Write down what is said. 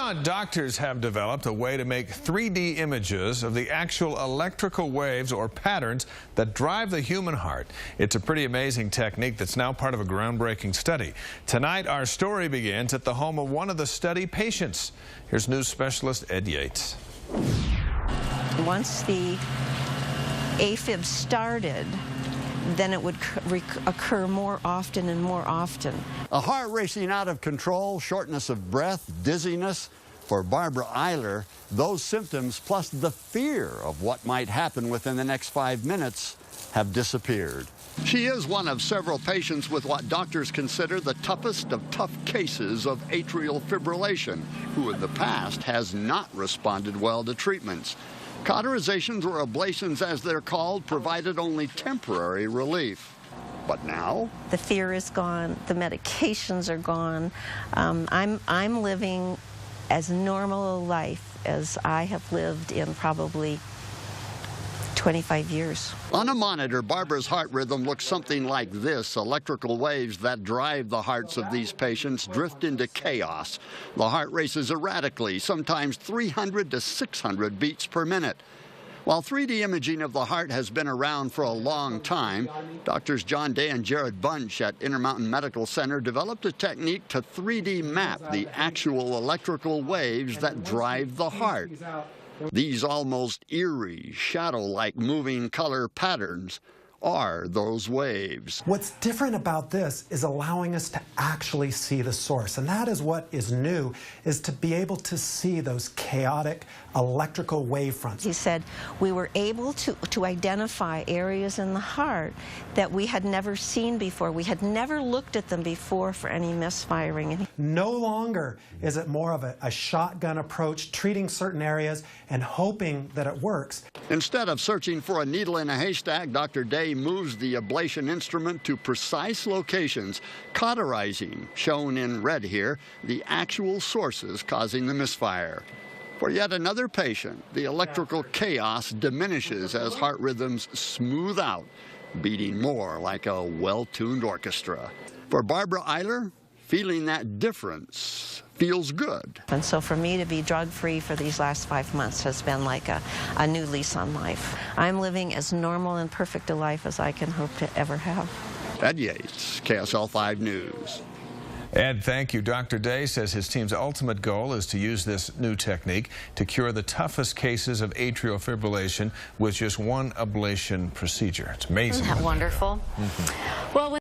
Now, doctors have developed a way to make 3D images of the actual electrical waves or patterns that drive the human heart. It's a pretty amazing technique that's now part of a groundbreaking study. Tonight, our story begins at the home of one of the study patients. Here's news specialist Ed Yeates. Once the AFib started, then it would occur more often and more often. A heart racing out of control, shortness of breath, dizziness. For Barbara Eiler, those symptoms plus the fear of what might happen within the next 5 minutes have disappeared. She is one of several patients with what doctors consider the toughest of tough cases of atrial fibrillation, who in the past has not responded well to treatments. Cauterizations or ablations, as they're called, provided only temporary relief. But now? The fear is gone. The medications are gone. I'm living as normal a life as I have lived in probably 25 years. On a monitor, Barbara's heart rhythm looks something like this. Electrical waves that drive the hearts of these patients drift into chaos. The heart races erratically, sometimes 300 to 600 beats per minute. While 3D imaging of the heart has been around for a long time, doctors John Day and Jared Bunch at Intermountain Medical Center developed a technique to 3D map the actual electrical waves that drive the heart. These almost eerie, shadow-like moving color patterns are those waves. What's different about this is allowing us to actually see the source, and that is what is new, is to be able to see those chaotic electrical wave fronts. He said we were able to identify areas in the heart that we had never seen before. We had never looked at them before for any misfiring. No longer is it more of a shotgun approach, treating certain areas and hoping that it works. Instead of searching for a needle in a haystack, Dr. Day moves the ablation instrument to precise locations, cauterizing, shown in red here, the actual sources causing the misfire. For yet another patient, the electrical chaos diminishes as heart rhythms smooth out, beating more like a well-tuned orchestra. For Barbara Eiler, feeling that difference feels good. And so for me to be drug-free for these last 5 months has been like a new lease on life. I'm living as normal and perfect a life as I can hope to ever have. Ed Yeates, KSL-5 News. Ed, thank you. Dr. Day says his team's ultimate goal is to use this new technique to cure the toughest cases of atrial fibrillation with just one ablation procedure. It's amazing. Isn't that wonderful? Well,